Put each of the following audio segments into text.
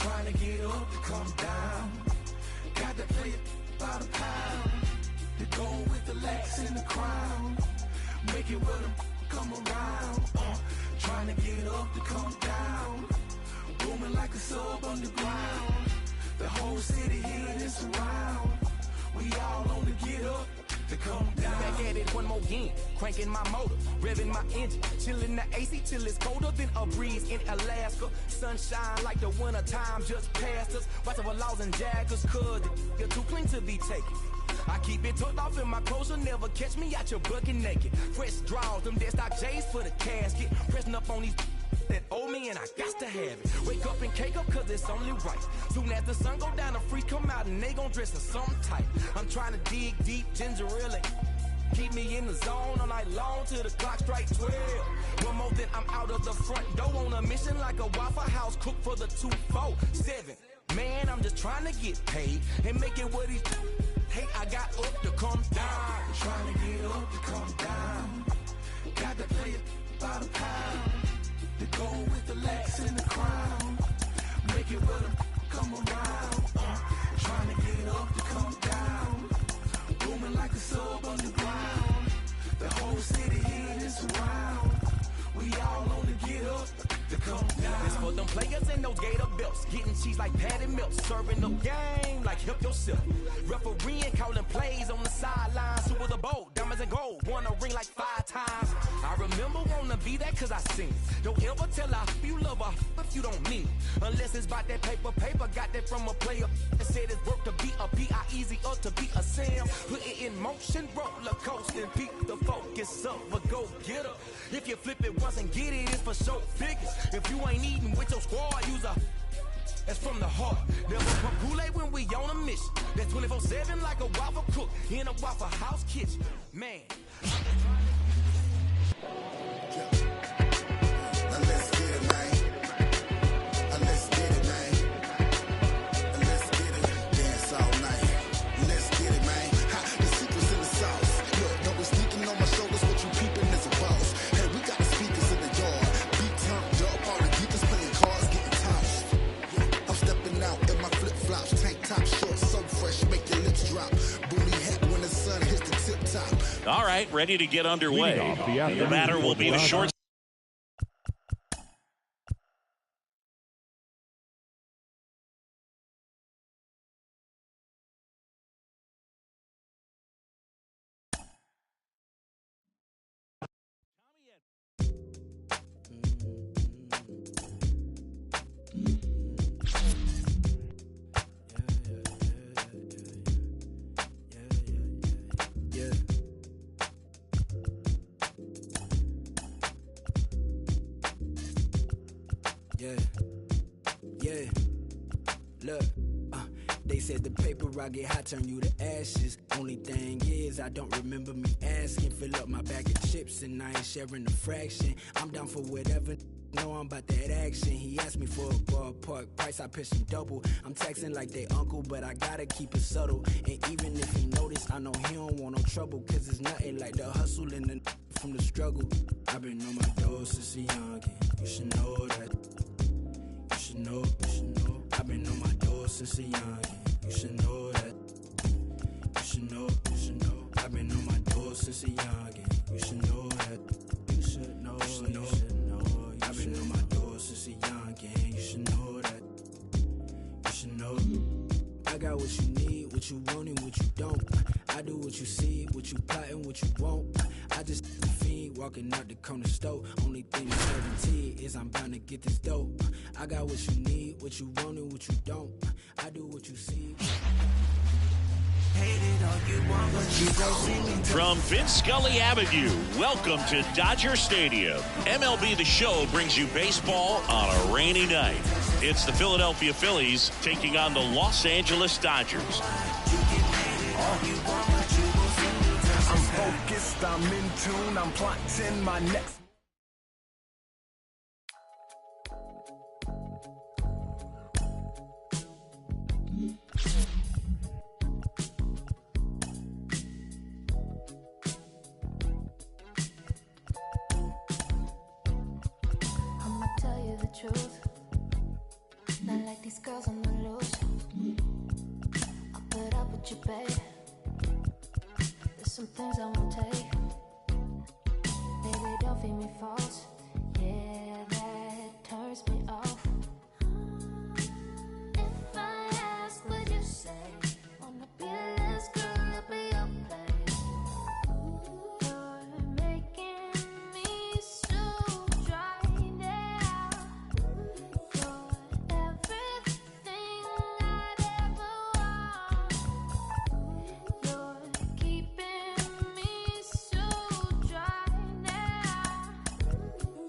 trying to get up to come down. Got to play it by the pound. The gold with the Lex and the crown. Make it with them come around. Trying to get up to come down. Booming like a sub underground. The whole city here and surround. We all on the get up to come down. Back at it one more again, cranking my motor, revving my engine, chilling the AC till it's colder than a breeze in Alaska. Sunshine like the winter time just passed us. Watching for laws and jackers, cause you're too clean to be taken. I keep it tucked off in my clothes, you'll never catch me out your bucket naked. Fresh draws, them dead stock J's for the casket. Pressing up on these that owe me and I got to have it. Wake up and cake up cause it's only right. Soon as the sun go down, the freaks come out and they gon' dress in something tight. I'm trying to dig deep, ginger ale. Keep me in the zone all night long till the clock strikes 12. One more then I'm out of the front door on a mission like a Waffle House cook for the 247. Man, I'm just trying to get paid and make it what he's hate. I got up to come down. Trying to get up to come down. Got to play it by the pound. The gold with the Lex and the crown. Make it with them come around. Trying to get up to come down. Booming like a sub underground. The whole city here is around. We all on the get up to come down. It's for them players in those gator belts, getting cheese like patty milk, serving the game like help yourself. Refereeing, calling plays on the sideline, Super the Bowl, diamonds and gold, won a ring like 5 times. I remember wanna be that cause I seen it. Don't ever tell her you love her if you don't mean it. Unless it's about that paper, got that from a player that said it's work to be a P.I. easier to be a Sam. Put it in motion, roller coasting, peak the focus of a go-getter. If you flip it once and get it, it's for show figures. If you ain't eating with your squad, use a that's from the heart. Never put Kool-Aid when we on a mission. That's 24/7 like a Waffle cook in a Waffle House kitchen. Man. Now let's get it, man. Let's get it, man. Let's get it. Dance all night. Let's get it, man. The secret's in the sauce. Look, don't be sneaking on my shoulders. What you peeping is a boss. Hey, we got the speakers in the yard. Beat turned up. All the geekers playing cards, getting tossed. I'm stepping out in my flip-flops. Tank top shorts, so fresh, make your lips drop. Booty hat when the sun hits the tip top. All right, ready to get underway. The batter will be the short. Yeah, look, they said the paper I get hot turn you to ashes. Only thing is I don't remember me asking. Fill up my bag of chips and I ain't sharing a fraction. I'm down for whatever, know I'm about that action. He asked me for a ballpark price, I pitched him double. I'm texting like they uncle, but I gotta keep it subtle. And even if he notice, I know he don't want no trouble. Cause it's nothing like the hustle and the from the struggle. I've been on my doors since a youngin', you should know that. You should know. I've been on my doors since a youngin', you should know that. You should know. I've been on my doors since a youngin', you should know that. You should know. I've been on my doors since a youngin', you should know that. You should know. I got what you need, what you want and what you don't. I do what you see, what you plotting, what you won't. I just fiend walking out the corner store. Only thing that's guaranteed is I'm bound to get this dope. I got what you need, what you want and what you don't. I do what you see. From Vince Scully Avenue, welcome to Dodger Stadium. MLB The Show brings you baseball on a rainy night. It's the Philadelphia Phillies taking on the Los Angeles Dodgers. I'm focused, I'm in tune, I'm plotting my next. I'ma tell you the truth. Not like these girls on the loose. I'll put up with you, babe. There's some things I won't take. Baby, don't feed me false. Yeah, that turns me off. If I ask, would you say? Wanna be less girl, up at your place. You're making me so dry now. You're everything I'd ever want. You're keeping me so dry now.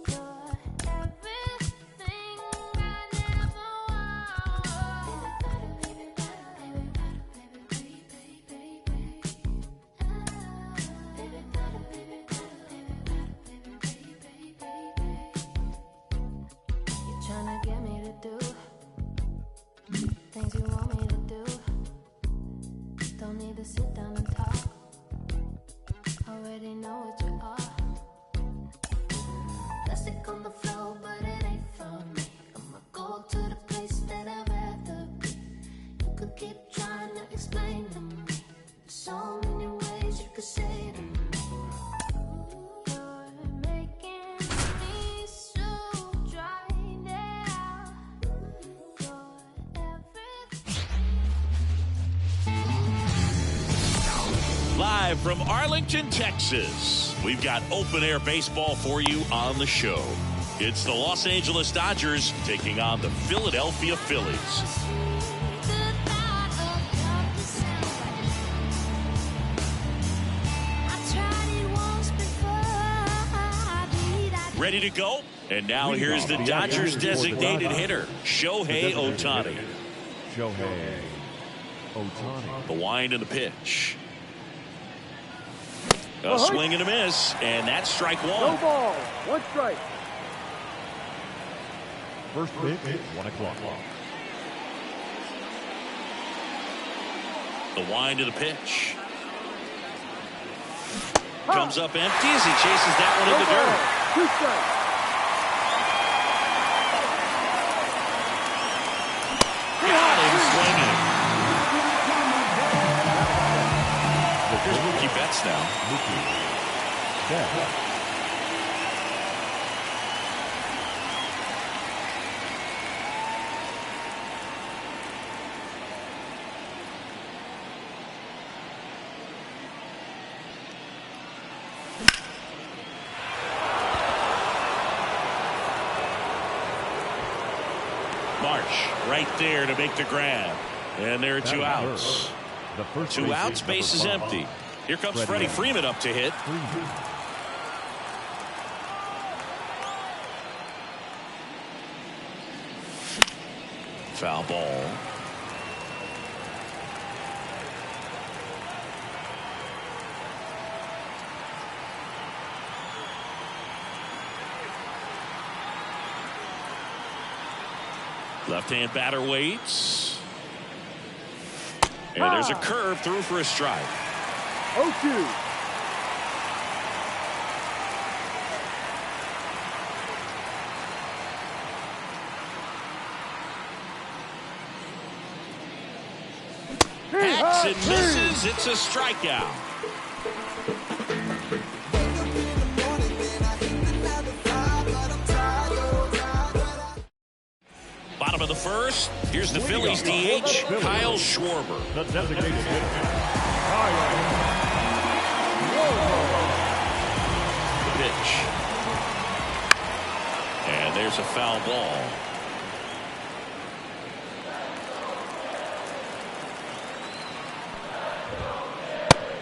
You're everything I never want. Baby, you're trying to get me to do things you want me to do. Don't need to sit down and talk. Already know what you are. Plastic on the floor, but it ain't for me. I'ma go to the place that I'd rather be. You could keep trying to explain to me. There's so many ways you could say to me. You're making me so dry now. You're everything. Live from Arlington, Texas, we've got open-air baseball for you on the show. It's the Los Angeles Dodgers taking on the Philadelphia Phillies. Ready to go? And now here's the Dodgers designated hitter, Shohei Ohtani. Shohei Ohtani. The wind and the pitch. A swing and a miss, and that's strike one. No ball. One strike. First pitch, 1 o'clock. The wind of the pitch. Comes up empty as he chases that one in the dirt. 2 strikes. Got him swinging. Here's Mookie Betts now. Mookie Betts. Marsh right there to make the grab. And there are 2 outs. The first 2 outs, base is empty. Here comes Freddie Freeman up to hit. Foul ball. Left-hand batter waits. And there's a curve through for a strike. 0-2. Hacks and misses. It's a strikeout. Bottom of the first. Here's the Phillies DH, Kyle Schwarber. The designated hitter, Kyle Schwarber. The pitch. And there's a foul ball.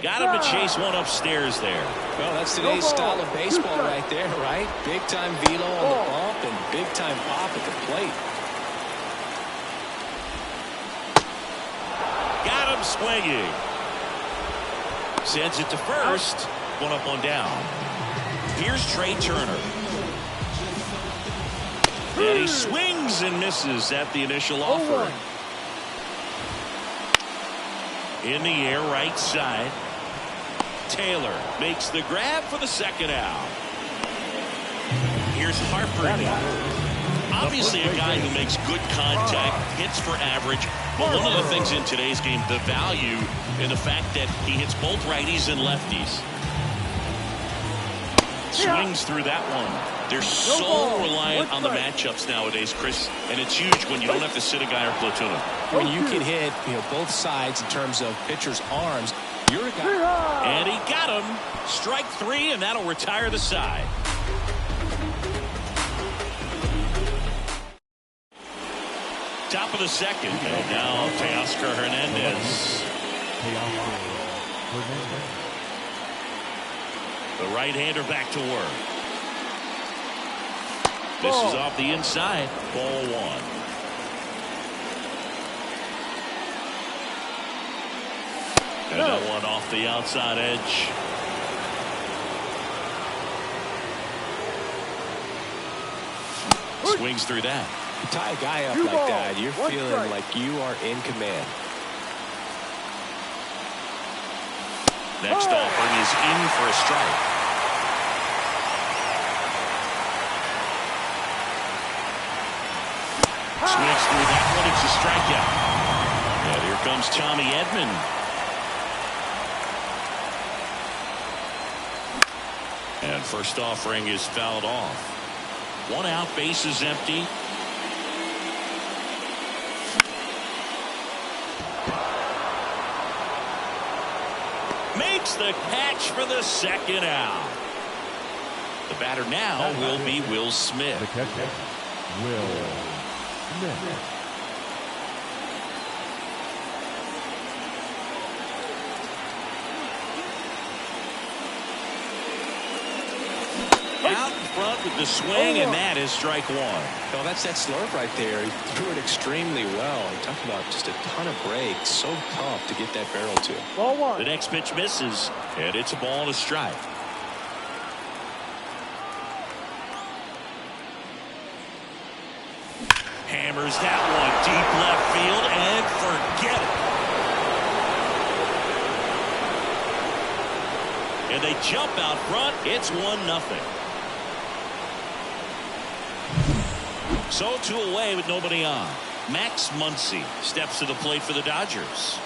Got him to chase one upstairs there. Well, that's today's style of baseball right there, right? Big-time velo on the bump and big-time pop at the plate. Got him swinging. Sends it to first. 1 up, 1 down. Here's Trey Turner. And he swings and misses at the initial offer. In the air, right side. Taylor makes the grab for the second out. Here's Harper. Obviously a guy who makes good contact, hits for average, but one of the things in today's game, the value in the fact that he hits both righties and lefties. Swings through that one. They're so reliant on the matchups nowadays, Chris, and it's huge when you don't have to sit a guy or platoon him. When you can hit, both sides in terms of pitcher's arms, you're a guy. And he got him. Strike 3, and that'll retire the side. Top of the second, and now Teoscar Hernandez. The right-hander back to work. This is off the inside. Ball 1. And that one off the outside edge. Swings through that. You tie a guy up like that, you're feeling like you are in command. Next offering is in for a strike. Swings through that one. It's a strikeout. And here comes Tommy Edman. And first offering is fouled off. 1 out, bases empty. Makes the catch for the second out. The batter now will be Will Smith. The catcher, Will Smith. Out in front with the swing, and that is strike 1. Well, that's that slurve right there. He threw it extremely well. He talked about just a ton of breaks. So tough to get that barrel to. Ball 1. The next pitch misses, and it's a ball and a strike. Hammers that one deep left field, and forget it. And they jump out front. It's 1-0. So 2 away with nobody on. Max Muncy steps to the plate for the Dodgers.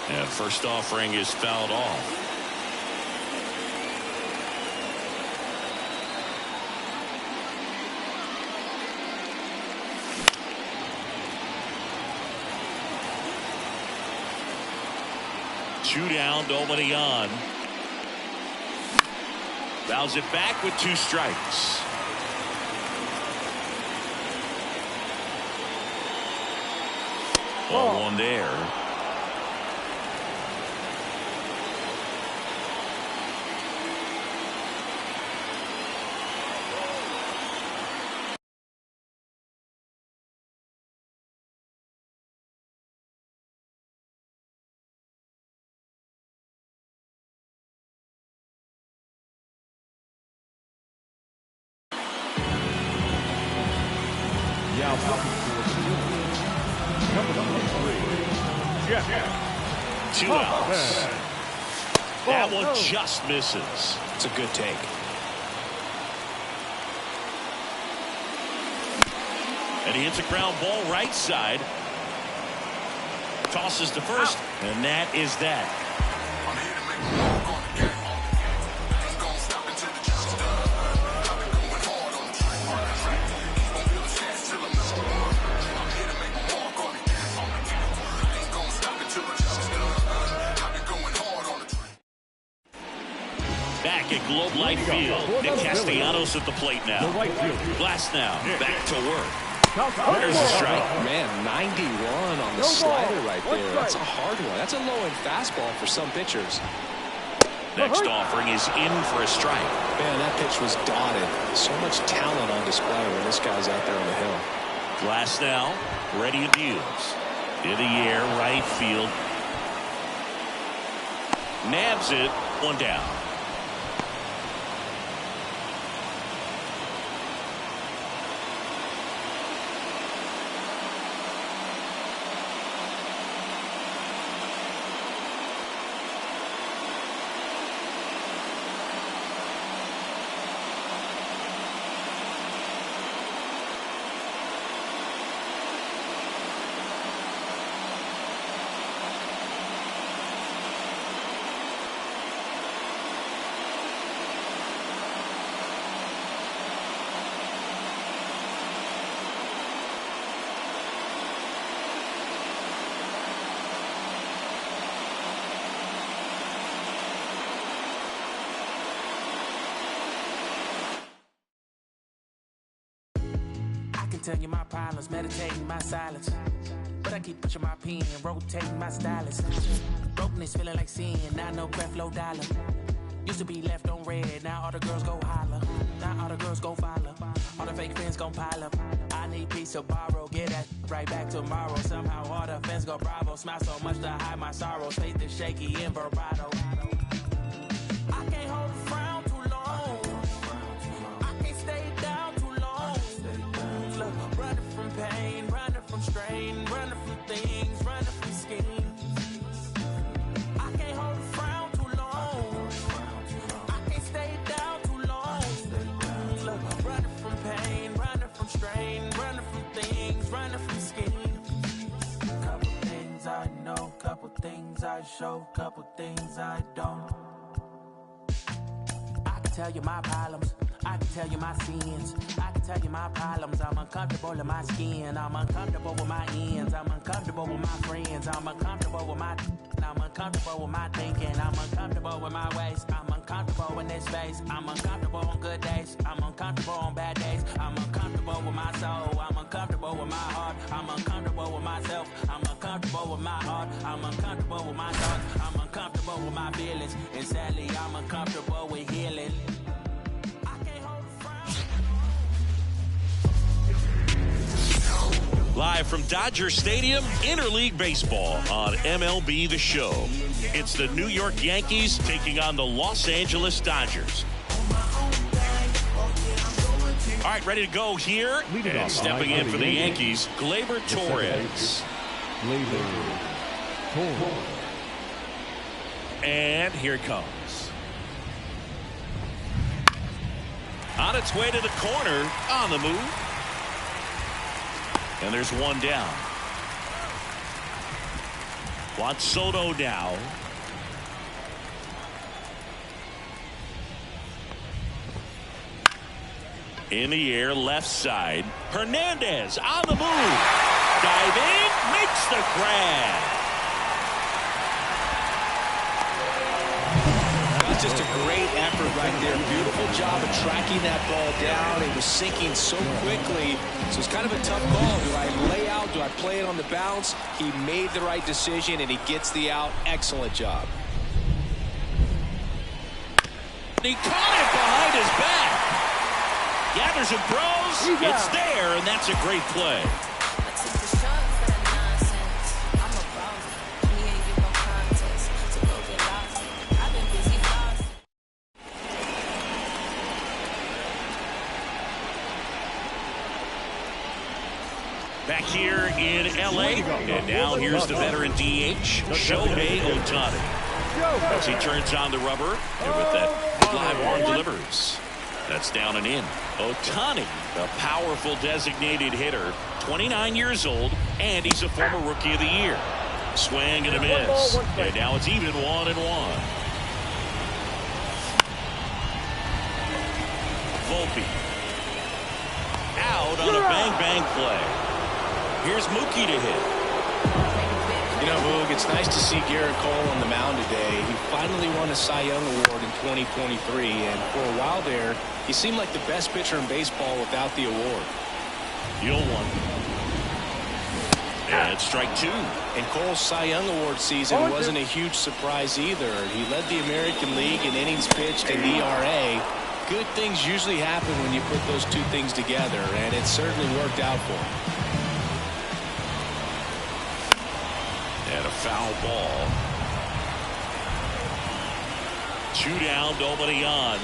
And first offering is fouled off. Two down, nobody on. Fouls it back with 2 strikes. Ball 1 there. Yeah. 2 outs. That one just misses. It's a good take. And he hits a ground ball right side. Tosses to first, and that is that. Globe Life Field. And Castellanos at the plate now. Glass now, back to work. There's a strike. Man, 91 on the slider right there. That's a hard one. That's a low-end fastball for some pitchers. Next offering is in for a strike. Man, that pitch was dotted. So much talent on display when this guy's out there on the hill. Glass now, ready and deals. In the air, right field. Nabs it, one down. Tell you my problems, meditating my silence. But I keep pushing my pen, rotating my stylus. Brokenness feeling like sin, now no breath, low dollar. Used to be left on red, now all the girls go holler. Now all the girls go follow. All the fake friends gon' pile up. I need peace to borrow, get that right back tomorrow. Somehow all the fans go bravo. Smile so much to hide my sorrows. Faith is shaky in vibrato. I can't hold a frown too long. I can't stay down too long. Look, running from pain, running from strain, running from things, running from schemes. I can't hold a frown too long. I can't stay down too long. Look, running from pain, running from strain, running from things, running from schemes. Couple things I know, couple things I show, couple things I don't. I can tell you my problems, I can tell you my sins, I can tell you my problems. I'm uncomfortable in my skin, I'm uncomfortable with my ends, I'm uncomfortable with my friends, I'm uncomfortable with my, I'm uncomfortable with my thinking, I'm uncomfortable with my ways, I'm uncomfortable in this space, I'm uncomfortable on good days, I'm uncomfortable on bad days, I'm uncomfortable with my soul, I'm uncomfortable with my heart, I'm uncomfortable with myself, I'm uncomfortable with my heart, I'm uncomfortable with my thoughts, I'm uncomfortable with my feelings, and sadly I'm uncomfortable with healing. Live from Dodger Stadium, Interleague Baseball on MLB The Show. It's the New York Yankees taking on the Los Angeles Dodgers. All right, ready to go here. And stepping in for the Yankees, Gleyber Torres. And here it comes. On its way to the corner, on the move. And there's one down. Juan Soto now. In the air, left side. Hernandez on the move. Diving, makes the grab. That's just a great effort right there. Beautiful job of tracking that ball down. It was sinking so quickly. So it's kind of a tough call. Do I lay out? Do I play it on the bounce? He made the right decision, and he gets the out. Excellent job. He caught it behind his back. Gathers and throws. It's there, and that's a great play. Back here in L.A., and now here's the veteran DH, Shohei Ohtani. As he turns on the rubber, and with that live arm delivers. That's down and in. Ohtani, a powerful designated hitter, 29 years old, and he's a former Rookie of the Year. Swing and a miss, and now it's even 1-1. Volpe. Out on a bang-bang play. Here's Mookie to hit. You know, Boog, it's nice to see Garrett Cole on the mound today. He finally won a Cy Young Award in 2023, and for a while there, he seemed like the best pitcher in baseball without the award. 0-1. And strike 2. And Cole's Cy Young Award season wasn't a huge surprise either. He led the American League in innings pitched and ERA. Good things usually happen when you put those two things together, and it certainly worked out for him. And a foul ball. 2 down, nobody on.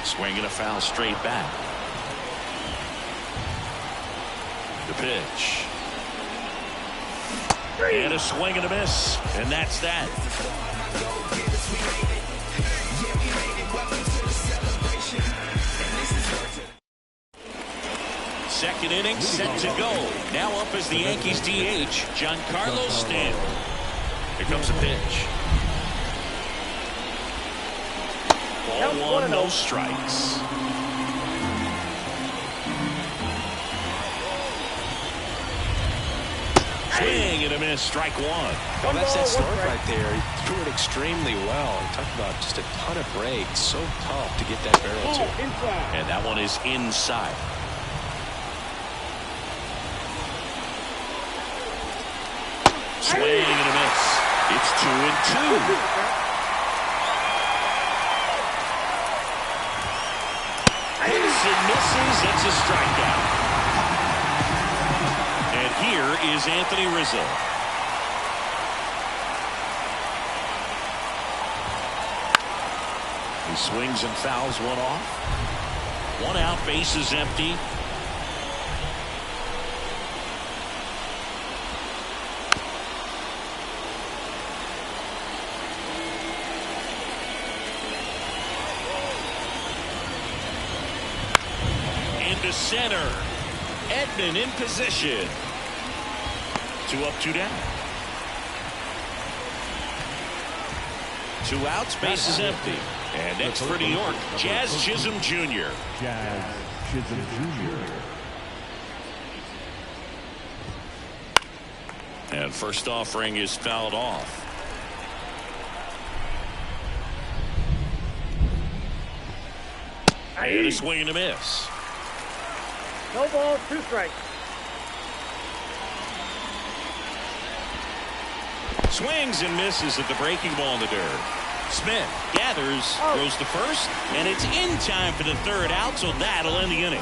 Swinging a foul straight back. The pitch. And a swing and a miss. And that's that. Second inning set to go. Now up is the Yankees DH, Giancarlo Stanton. Here comes the pitch. Ball 1, no strikes. Swing and a miss, strike 1. Well, that's that start right there. He threw it extremely well. Talk about just a ton of breaks. So tough to get that barrel to. And that one is inside. Swing and a miss. It's 2-2. Hits and misses. It's a strikeout. And here is Anthony Rizzo. He swings and fouls one off. 1 out, bases empty. Into center. Edman in position. 2 up, 2 down. 2 outs, bases empty. And next for New York, Jazz Chisholm Jr. Jazz Chisholm Jr. And first offering is fouled off. And a swing and a miss. No balls, 2 strikes. Swings and misses at the breaking ball in the dirt. Smith gathers, throws the first, and it's in time for the 3rd out, so that'll end the inning.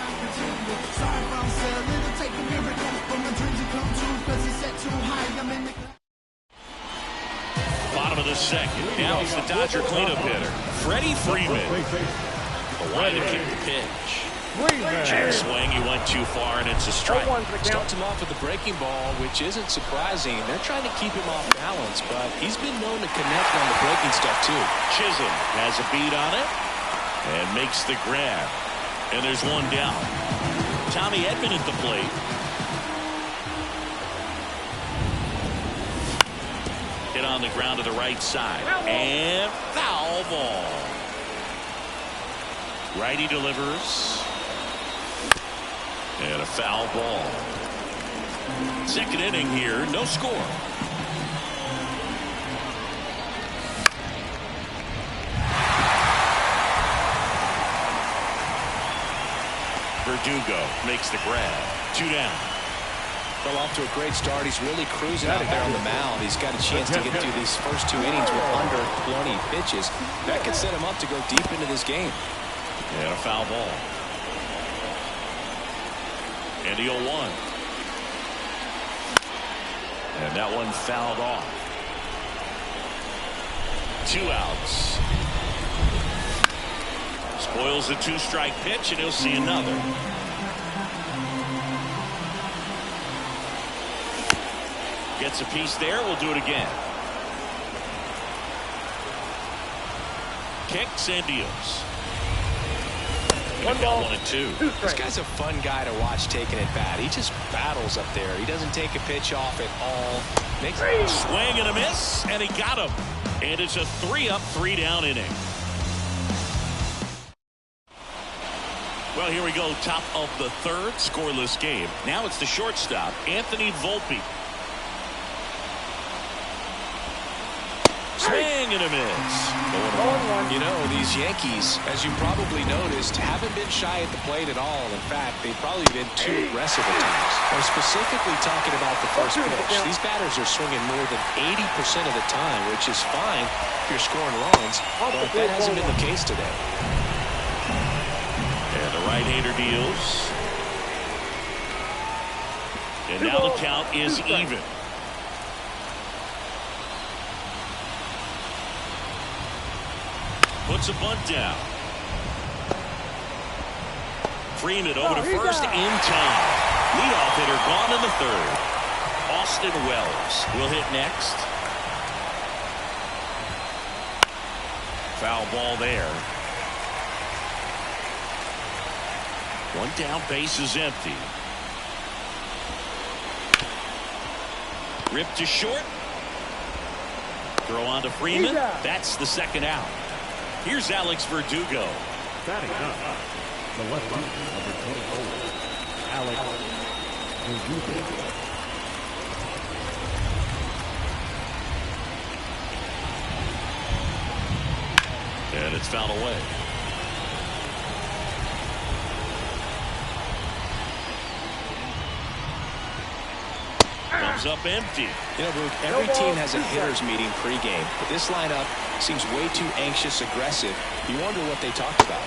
Bottom of the 2nd. Now it's the Dodger cleanup hitter, Freddie Freeman. The line to kick the pitch. Check swing, he went too far, and it's a strike. Starts him off with the breaking ball, which isn't surprising. They're trying to keep him off balance, but he's been known to connect on the breaking stuff, too. Chisholm has a beat on it and makes the grab. And there's 1 down. Tommy Edman at the plate. Hit on the ground to the right side. And foul ball. Righty delivers. And a foul ball. 2nd inning here, no score. Verdugo makes the grab. 2 down. Well, off to a great start. He's really cruising out there on the mound. He's got a chance to get through these first 2 innings with under 20 pitches. That could set him up to go deep into this game. And a foul ball. And the 0-1. And that one fouled off. 2 outs. Spoils the 2-strike pitch, and he'll see another. Gets a piece there. We'll do it again. Kicks and deals. 1 ball, 1 and 2. This guy's a fun guy to watch taking at bat. He just battles up there. He doesn't take a pitch off at all. Makes a swing and a miss, and he got him. And it's a 3-up, 3-down inning. Well, here we go. Top of the 3rd, scoreless game. Now it's the shortstop, Anthony Volpe. and a miss. You know, these Yankees, as you probably noticed, haven't been shy at the plate at all. In fact, they've probably been too aggressive at times. Or specifically talking about the first pitch. These batters are swinging more than 80% of the time, which is fine if you're scoring runs, but that hasn't been the case today. And the right-hander deals. And now the count is even. Puts a bunt down. Freeman over to first in time. Leadoff hitter gone in the third. Austin Wells will hit next. Foul ball there. One down, base is empty. Ripped to short. Throw on to Freeman. That's the second out. Here's Alex Verdugo. Batting up, the lefty, number 24, Alex Verdugo. And it's fouled away. Comes up empty. You know, Luke, every team has a hitters meeting pregame, but this lineup seems way too anxious, aggressive. You wonder what they talked about.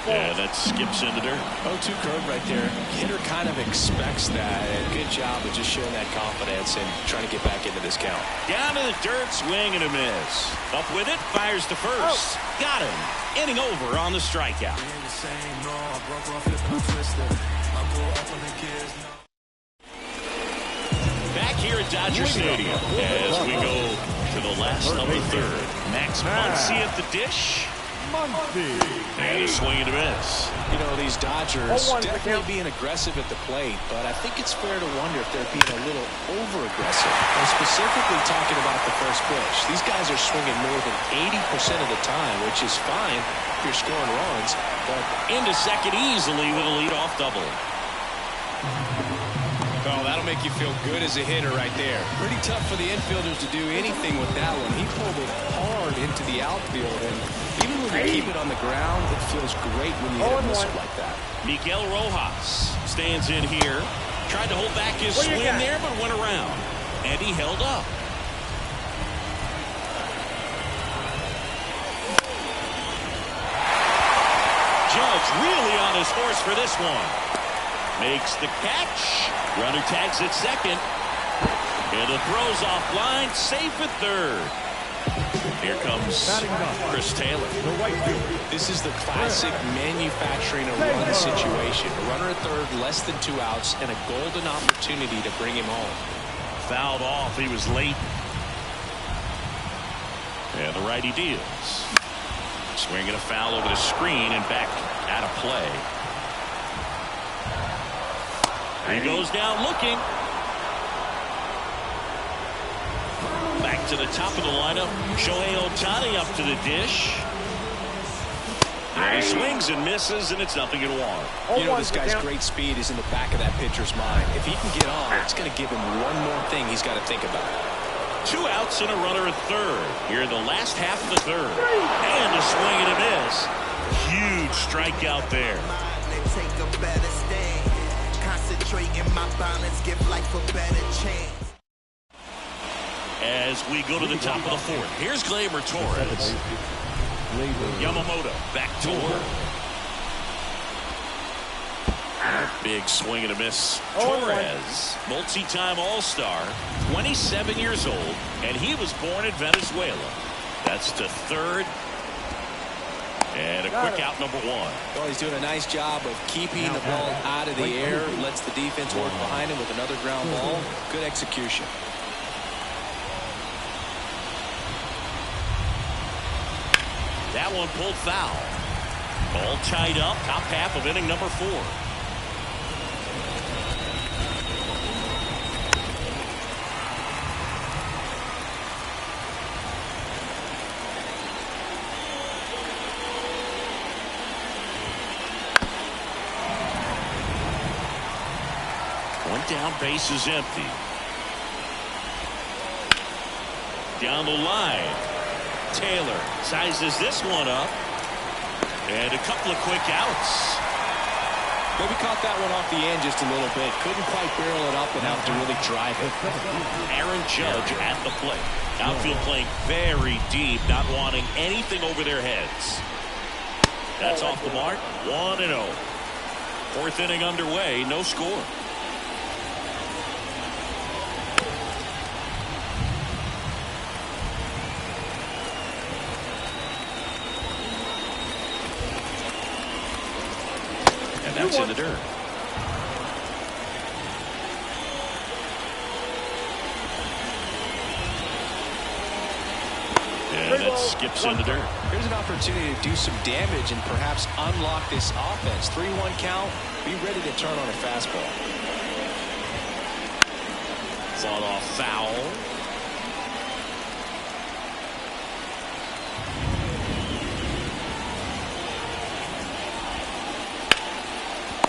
Yeah, that skips into there. 0-2 curve right there. Hitter kind of expects that. And good job of just showing that confidence and trying to get back into this count. Down to the dirt, swing and a miss. Up with it, fires to first. Got him. Inning over on the strikeout. Back here at Dodger Stadium as we go to the last of the third. Max Muncy at the dish. And a swing and a miss. You know, these Dodgers definitely being aggressive at the plate, but I think it's fair to wonder if they're being a little over-aggressive. And specifically talking about the first pitch. These guys are swinging more than 80% of the time, which is fine if you're scoring runs. But into second easily with a leadoff double. Oh, that'll make you feel good as a hitter right there. Pretty tough for the infielders to do anything with that one. He pulled it hard into the outfield, and even when you keep it on the ground, it feels great when you hit a missile like that. Miguel Rojas stands in here. Tried to hold back his swing there, but went around. And he held up. Judge really on his horse for this one. Makes the catch. Runner tags at second. And the throw's offline. Safe at third. Here comes Chris Taylor. This is the classic manufacturing a run situation. A runner at third, less than 2 outs, and a golden opportunity to bring him home. Fouled off. He was late. And the righty deals. Swinging a foul over the screen and back out of play. He goes down looking. Back to the top of the lineup. Shohei Ohtani up to the dish. And he swings and misses, and it's 0-1. You know, this guy's great speed is in the back of that pitcher's mind. If he can get on, it's going to give him one more thing he's got to think about. 2 outs and a runner at third. Here in the last half of the third. And a swing and a miss. Huge strikeout there. Take a better stand. Concentrate in my balance, give life a better chance. As we go to the top of the fourth, here's Gleyber Torres. Yamamoto back to work. Big swing and a miss. Torres, multi-time All-Star, 27 years old, and he was born in Venezuela. That's to third. And a quick out, number 1. Well, he's doing a nice job of keeping the ball out of the air, lets the defense work behind him with another ground ball. Good execution. That one pulled foul. All tied up, top half of inning number 4. Down, base is empty. Down the line. Taylor sizes this one up. And a couple of quick outs. Maybe caught that one off the end just a little bit. Couldn't quite barrel it up enough to really drive it. Aaron Judge at the plate. Outfield playing very deep, not wanting anything over their heads. That's off the mark. 1-0. Fourth inning underway. No score. And that's in the dirt. And that skips in the dirt. Here's an opportunity to do some damage and perhaps unlock this offense. 3-1 count. Be ready to turn on a fastball. Fought off foul.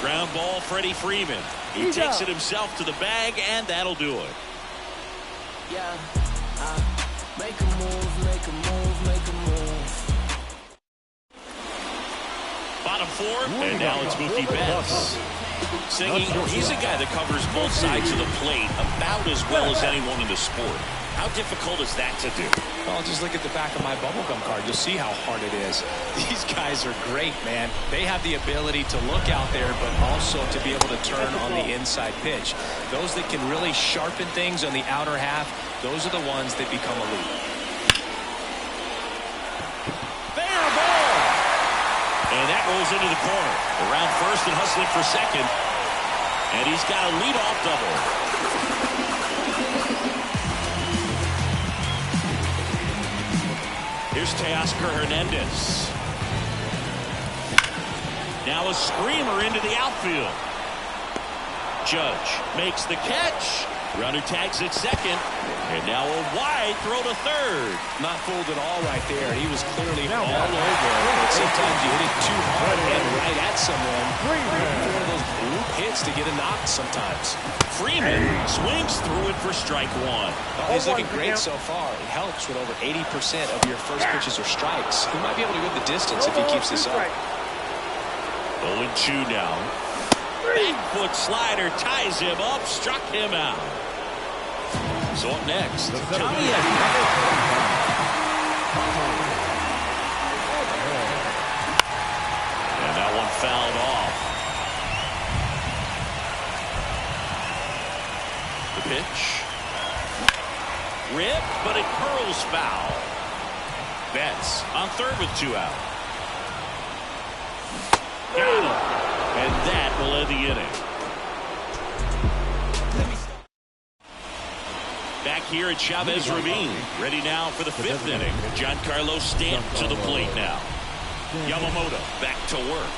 Ground ball, Freddie Freeman. He takes it himself to the bag, and that'll do it. Yeah, make a move, make a move, make a move. Bottom four, and now it's Mookie Betts. Singing, he's a guy that covers both sides of the plate about as well as anyone in the sport. How difficult is that to do? Well, just look at the back of my bubblegum card. You'll see how hard it is. These guys are great, man. They have the ability to look out there, but also to be able to turn on the inside pitch. Those that can really sharpen things on the outer half, those are the ones that become elite. Fair ball! And that rolls into the corner. Around first and hustling for second. And he's got a leadoff double. Here's Teoscar Hernandez. Now a screamer into the outfield. Judge makes the catch. Runner tags at second. And now a wide throw to third. Not fooled at all right there. He was clearly all over it. But sometimes you hit it too hard and right at someone. One of those loop hits to get a knock sometimes. Freeman swings through it for strike one. Well, he's looking great so far. It helps with over 80% of your first pitches or strikes. He might be able to go the distance if he keeps this up. 0-2 now. Back foot slider ties him up, struck him out. So up next, Tommy Edman. And that one fouled off. The pitch. Rip, but it curls foul. Betts on third with 2 out. Got him. And that will end the inning. Back here at Chavez Ravine. Ready now for the 5th inning. Giancarlo Stanton to the plate now. Yamamoto back to work.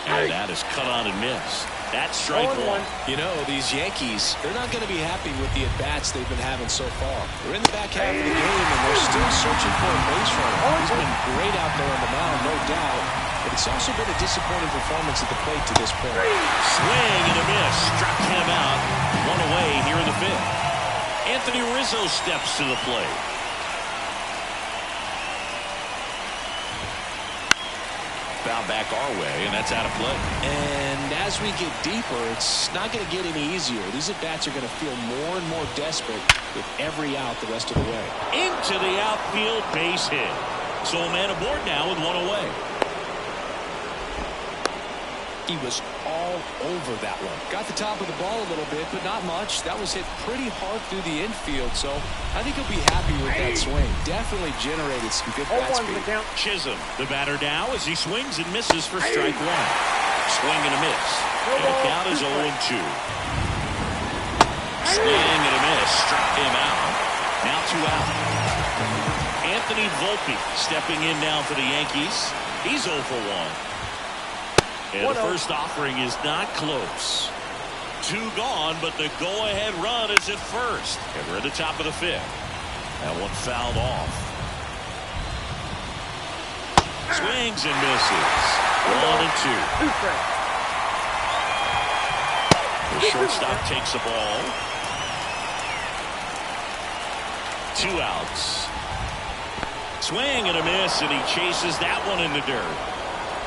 And that is cut on and missed. That's strike one. You know, these Yankees, they're not going to be happy with the at-bats they've been having so far. They're in the back half of the game, and they're still searching for a base runner. He's been great out there on the mound, no doubt. But it's also been a disappointing performance at the plate to this point. Swing and a miss. Struck him out. One away here in the 5th. Anthony Rizzo steps to the plate. Foul back our way, and that's out of play. And as we get deeper, it's not going to get any easier. These at-bats are going to feel more and more desperate with every out the rest of the way. Into the outfield, base hit. So a man aboard now with one away. He was all over that one. Got the top of the ball a little bit, but not much. That was hit pretty hard through the infield, so I think he'll be happy with that swing. Definitely generated some good bat speed. Chisholm, the batter now as he swings and misses for strike one. Swing and a miss. And the count is 0-2. Swing and a miss. Struck him out. Now 2 out. Anthony Volpe stepping in now for the Yankees. He's 0 for 1. And the first offering is not close. 2 gone, but the go-ahead run is at first. And we're at the top of the 5th. That one fouled off. Swings and misses. 1-2. The shortstop takes the ball. 2 outs. Swing and a miss, and he chases that one in the dirt.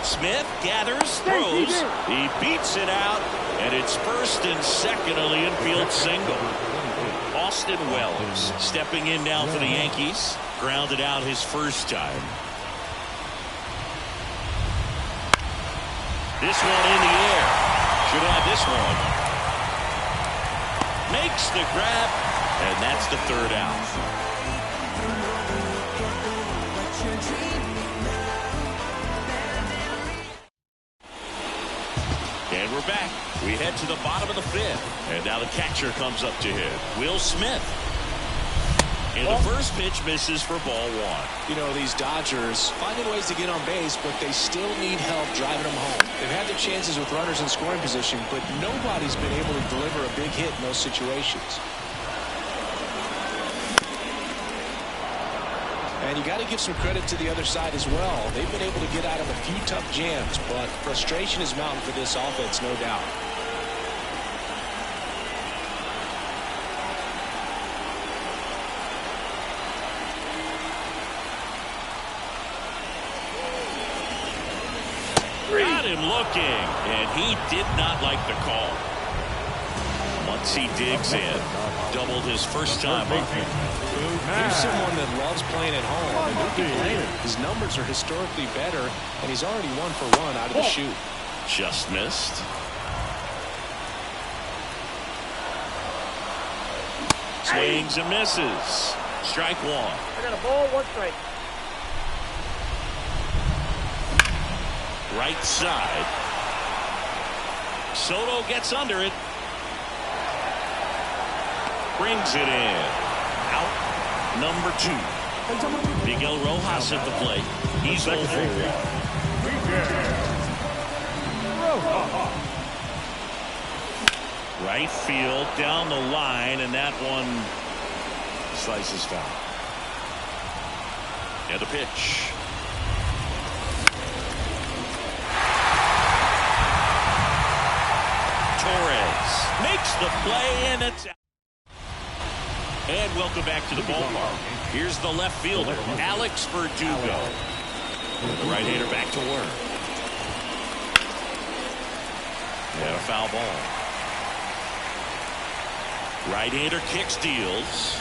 Smith gathers, throws, he beats it out, and it's first and second on the infield single. Austin Wells stepping in now for the Yankees. Grounded out his first time. This one in the air. Should have this one. Makes the grab, and that's the third out. And we're back. We head to the bottom of the fifth. And now the catcher comes up to hit. Will Smith. And the first pitch misses for ball one. You know, these Dodgers finding ways to get on base, but they still need help driving them home. They've had their chances with runners in scoring position, but nobody's been able to deliver a big hit in those situations. And you got to give some credit to the other side as well. They've been able to get out of a few tough jams, but frustration is mounting for this offense, no doubt. Got him looking, and he did not like the call. Once he digs in, doubled his first time up. Here's someone that loves playing at home, and who can blame him? His numbers are historically better, and he's already 1 for 1 out of the chute. Just missed. Swings and misses. Strike one. I got a ball, 1 strike. Right side. Soto gets under it. Brings it in. Out number 2. Miguel Rojas at the plate. He's 0 for 1. Right field down the line, and that one slices down. And the pitch. Torres makes the play, and it's out. And welcome back to the ballpark. Here's the left fielder, Alex Verdugo. The right-hander back to work. And a foul ball. Right-hander kicks, deals.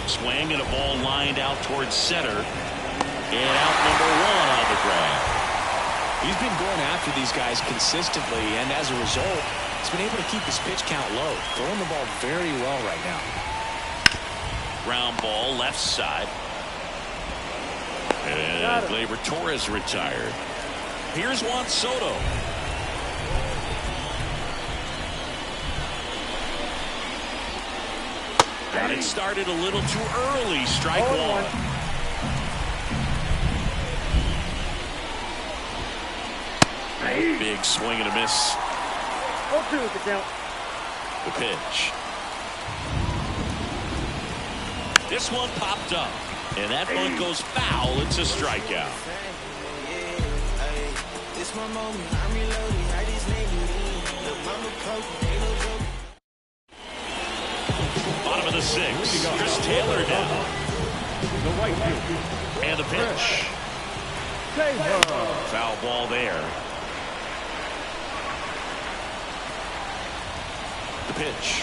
Swing and a ball lined out towards center. And out number 1 on the ground. He's been going after these guys consistently, and as a result, he's been able to keep his pitch count low, throwing the ball very well right now. Ground ball left side. And Gleyber Torres retired. Here's Juan Soto. Got it started a little too early. Strike one. Big swing and a miss. 0-2 is the count. The pitch. This one popped up, and that one goes foul. It's a strikeout. Bottom of the 6th. Chris Taylor now. And the pitch. Foul ball there. The pitch.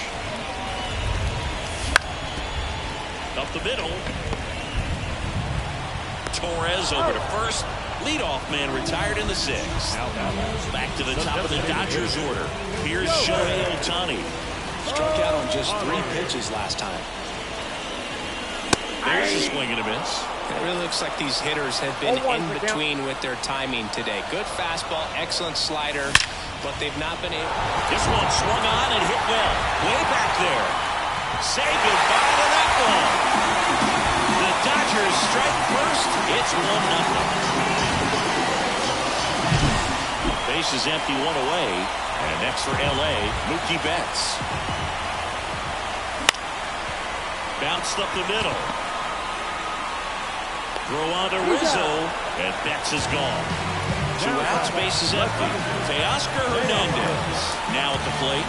Up the middle. Torres over to first. Leadoff man retired in the 6th. Back to the top of the Dodgers order. Here's Shohei Ohtani. Struck out on just 3 pitches last time. There's a swing and a miss. It really looks like these hitters have been in between with their timing today. Good fastball, excellent slider, but they've not been able. This one swung on and hit well. Way back there. Say goodbye to that one. The Dodgers strike first. It's 1-0. Base is empty, 1 away. And next for L.A., Mookie Betts. Bounced up the middle. Throw on to Rizzo, and Betts is gone. 2 outs, base is empty. Teoscar Hernandez now at the plate.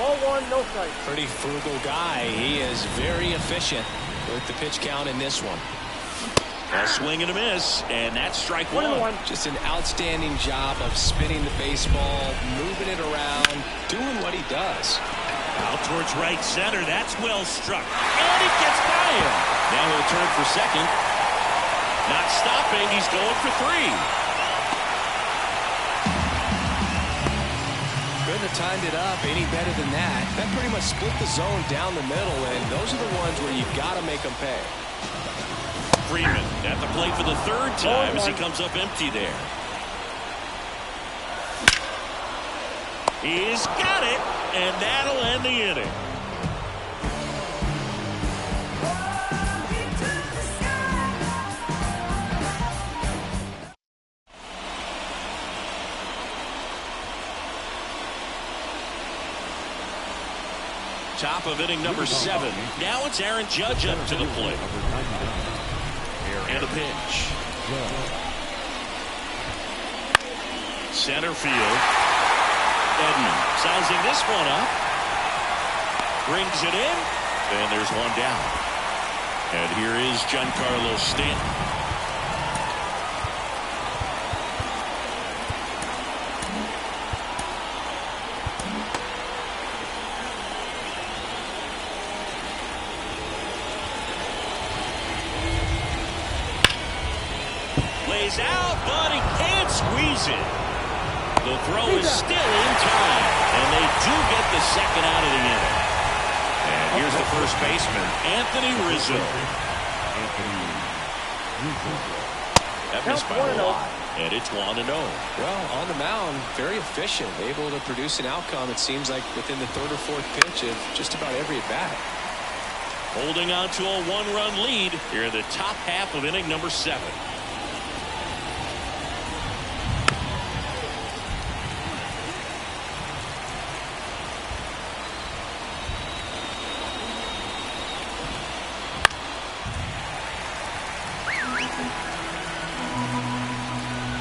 Ball one, no strike. Pretty frugal guy. He is very efficient with the pitch count in this one. A swing and a miss, and that's strike one. Just an outstanding job of spinning the baseball, moving it around, doing what he does. Out towards right center. That's well struck. And it gets by him. Now he'll turn for second. Not stopping. He's going for three. Couldn't have timed it up any better than that. That pretty much split the zone down the middle, and those are the ones where you've got to make them pay. Freeman at the plate for the third time as he comes up empty there. He's got it, and that'll end the inning. Top of inning number 7. Now it's Aaron Judge up to the plate. And a pitch. Center field. Edman sizing this one up. Brings it in. And there's one down. And here is Giancarlo Stanton. Lays out, but he can't squeeze it. The throw is still in time, and they do get the second out of the inning. And here's the first baseman, Anthony Rizzo. That missed by a lot, and it's 1-0. Well, on the mound, very efficient, able to produce an outcome, it seems like, within the third or fourth pitch of just about every at-bat. Holding on to a 1-run lead here in the top half of inning number 7.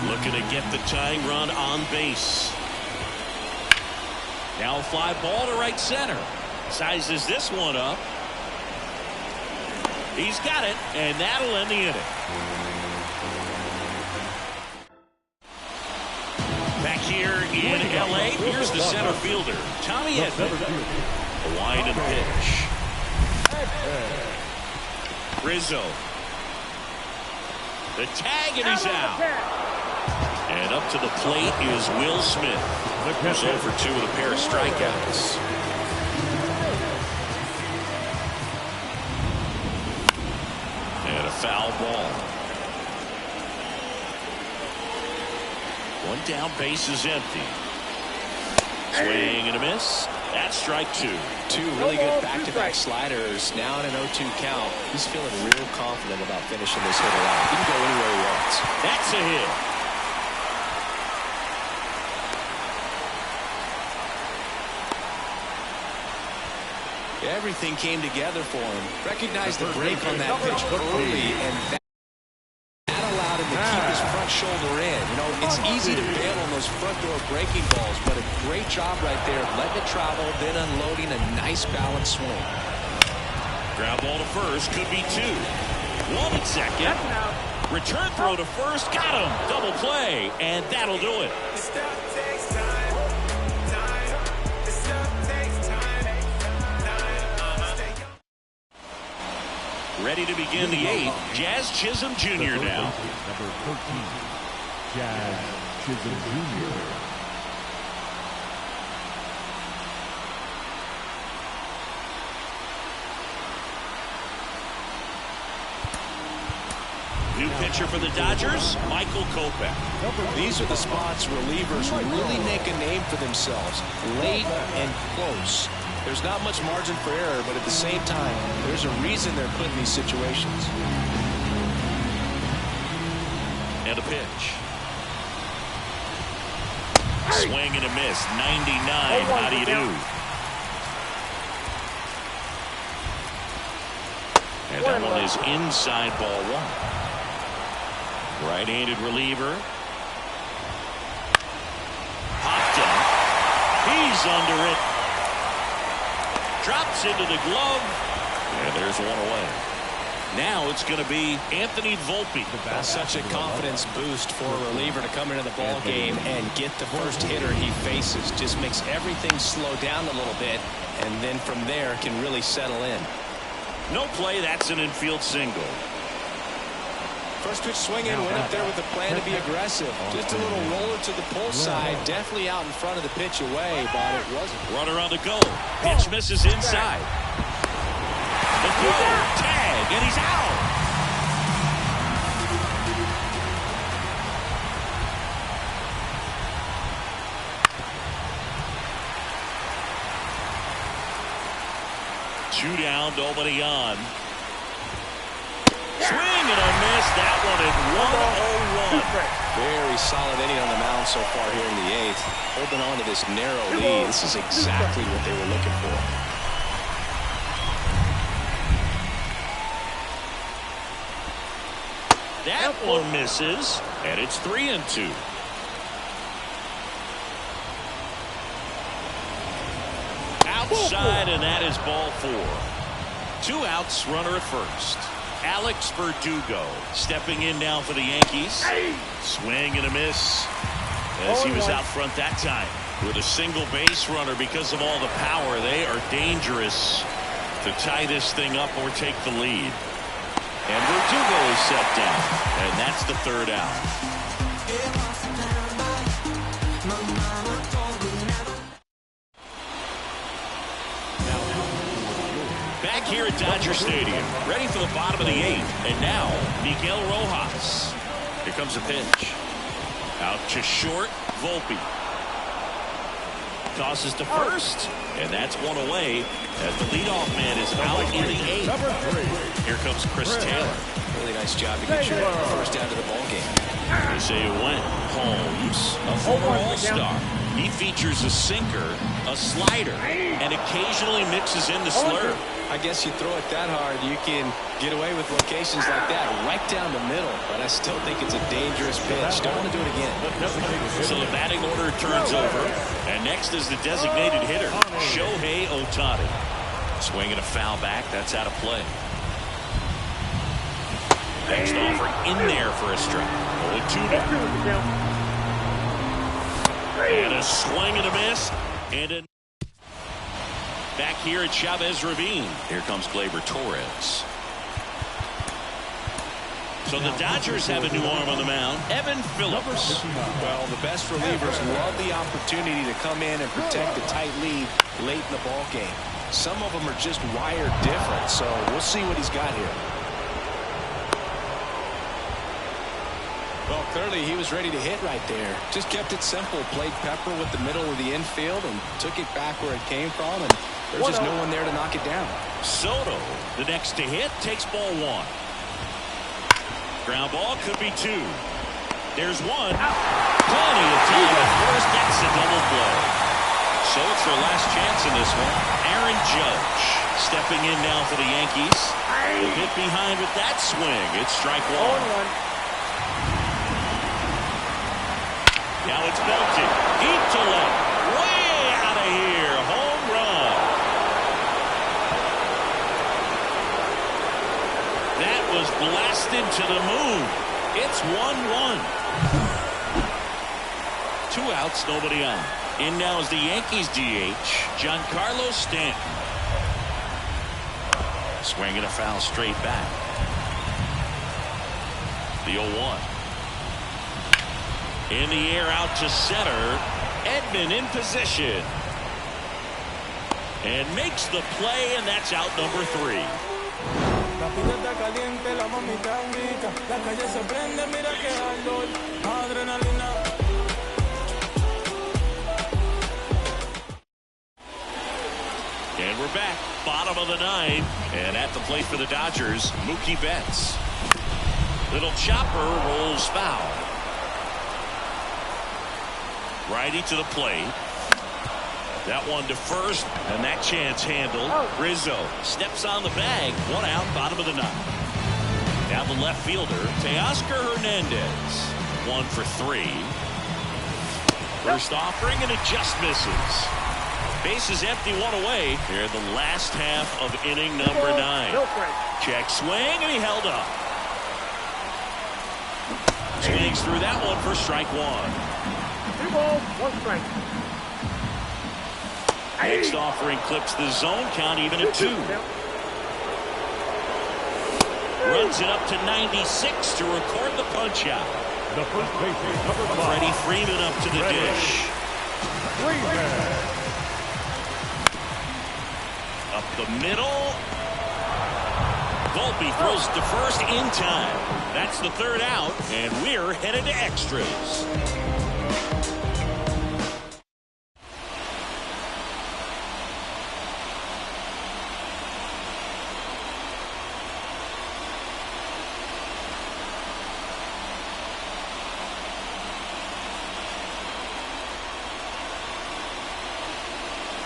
Looking to get the tying run on base. Now a fly ball to right center. Sizes this one up. He's got it, and that'll end the inning. Back here in L.A., here's the center fielder, Tommy Edman. A wind and pitch. Rizzo. The tag, and he's out. And up to the plate is Will Smith. Who's over 2 with a pair of strikeouts. And a foul ball. One down, base is empty. Swing and a miss. That's strike 2. 2 really good back-to-back sliders. Now in an 0-2 count. He's feeling real confident about finishing this hitter out. He can go anywhere he wants. That's a hit. Everything came together for him. Recognized the break on that pitch early, and that allowed him to keep his front shoulder in. You know, it's easy to bail on those front door breaking balls, but a great job right there, letting it travel, then unloading a nice balanced swing. Ground ball to first, could be 2. 1 at second. Return throw to first, got him. Double play, and that'll do it. Ready to begin the 8th. Jazz Chisholm Jr. now. Number 13, Jazz Chisholm Jr. New pitcher for the Dodgers, Michael Kopech. These are the spots relievers really make a name for themselves. Late and close. There's not much margin for error, but at the same time, there's a reason they're put in these situations. And a pitch. Swing and a miss. 99. How do you do? And that one is inside ball 1. Right-handed reliever. Popped up. He's under it. Drops into the glove. And there's one away. Now it's going to be Anthony Volpe. Such a confidence boost for a reliever to come into the ball game and get the first hitter he faces. Just makes everything slow down a little bit, and then from there can really settle in. No play. That's an infield single. First pitch swinging, went up there with the plan to be aggressive. Just a little roller to the pull side. Definitely out in front of the pitch away, but it wasn't. Runner on the go. Pitch misses inside. The throw, tag, and he's out. Two down, nobody on. Swing and a miss. That one at 1-0-1. Very solid inning on the mound so far here in the 8th. Holding on to this narrow lead. This is exactly what they were looking for. That one misses, and it's 3-2. Outside, and that is ball 4. 2 outs, runner at first. Alex Verdugo stepping in now for the Yankees. Swing and a miss as he was out front that time. With a single base runner because of all the power, they are dangerous to tie this thing up or take the lead. And Verdugo is set down, and that's the 3rd out. Back here at Dodger Stadium, ready for the bottom of the 8th, and now Miguel Rojas. Here comes a pitch. Out to short, Volpe. Tosses to first, and that's one away as the leadoff man is out in the 8th. Here comes Chris Taylor. Really nice job to get your first out of the ball game. They say it went. Holmes, a former All-Star. He features a sinker, a slider, and occasionally mixes in the slurve. I guess you throw it that hard, you can get away with locations like that right down the middle, but I still think it's a dangerous pitch. Don't want to do it again. So the batting order turns over, and next is the designated hitter, Shohei Ohtani. Swing and a foul back. That's out of play. Next offering in there for a strike. 0-2 now. And a swing and a miss. And a back here at Chavez Ravine. Here comes Gleyber Torres. So the Dodgers have a new arm on the mound, Evan Phillips. Well, the best relievers love the opportunity to come in and protect the tight lead late in the ball game. Some of them are just wired different, so we'll see what he's got here. Well, clearly he was ready to hit right there. Just kept it simple. Played pepper with the middle of the infield and took it back where it came from, and there's just no one there to knock it down. Soto, the next to hit, takes ball 1. Ground ball could be 2. There's 1. Plenty of time at first. That's a double play. So it's their last chance in this one. Aaron Judge stepping in now for the Yankees. A bit behind with that swing. It's strike 1. Now it's belted. Deep to left. Way out of here. Home run. That was blasted to the moon. It's 1-1. 2 outs, nobody on. In now is the Yankees DH, Giancarlo Stanton. Swinging a foul straight back. The 0-1. In the air out to center. Edman in position. And makes the play, and that's out number 3. And we're back. Bottom of the 9th. And at the plate for the Dodgers, Mookie Betts. Little chopper rolls foul. Righty to the plate. That one to first, and that chance handled. Rizzo steps on the bag. 1 out, bottom of the 9th. Now the left fielder, Teoscar Hernandez. 1 for 3. First offering, and it just misses. Base is empty, one away. Here in the last half of inning number 9. Check swing, and he held up. Swings through that one for strike 1. 2 balls, 1 strike. Next offering clips the zone count even at 2. Runs it up to 96 to record the punch out. The first baseman, number 5. Freddie Freeman up to the dish. Freeman. Up the middle. Volpe throws to first in time. That's the 3rd out, and we're headed to extras.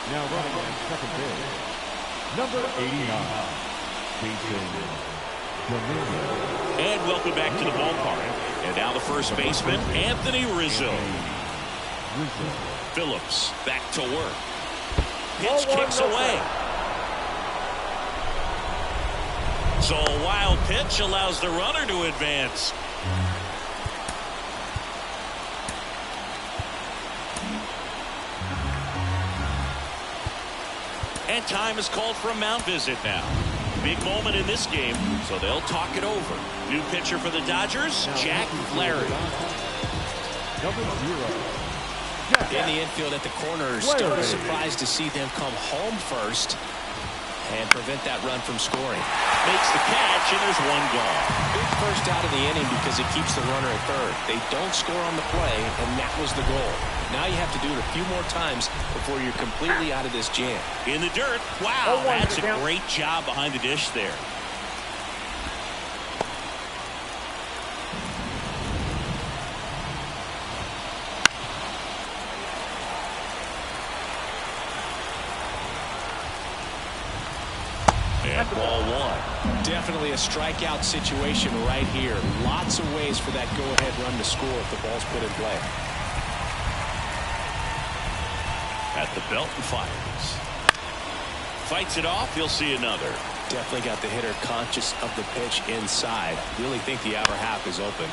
Now running on second base, number 89, Jason Dominguez. And welcome back to the ballpark. And now the first baseman, Anthony Rizzo. Phillips back to work. Pitch kicks away. So a wild pitch allows the runner to advance. And time is called for a mound visit now. Big moment in this game, so they'll talk it over. New pitcher for the Dodgers, Jack Flaherty. Number 0. In the infield at the corner, still surprised to see them come home first and prevent that run from scoring. Makes the catch, and there's 1 gone. Big first out of the inning because it keeps the runner at third. They don't score on the play, and that was the goal. Now you have to do it a few more times before you're completely out of this jam. In the dirt. Wow, that's a great job behind the dish there. And ball 1. Definitely a strikeout situation right here. Lots of ways for that go-ahead run to score if the ball's put in play. At the belt and fires. Fights it off. He'll see another. Definitely got the hitter conscious of the pitch inside. Really think the outer half is open.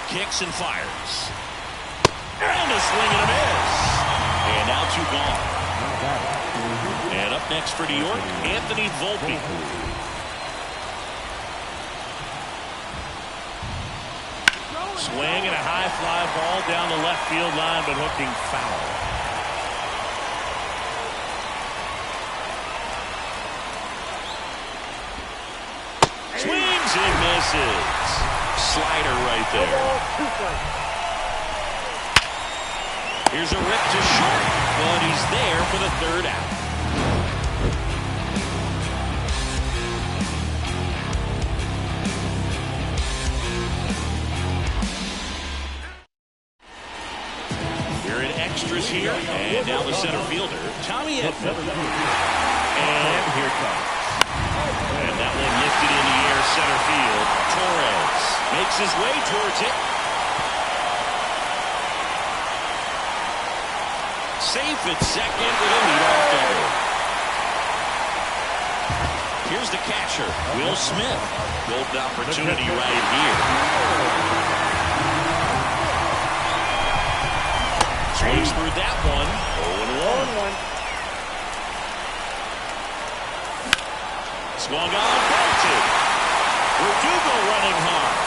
Kicks and fires. And a swing and a miss. And now 2 gone. And up next for New York, Anthony Volpe. Swing and a high fly ball down the left field line, but hooking foul. Swings and misses. Slider right there. Here's a rip to short, but he's there for the 3rd out. Extras here, and now the center fielder, Tommy Edman. And here comes. And that one lifted in the air, center field. Torres makes his way towards it. Safe at second with a leadoff double. Here's the catcher, Will Smith. Golden opportunity right here. Swings through that one. 0-1. Swung on, belted. Verdugo running hard.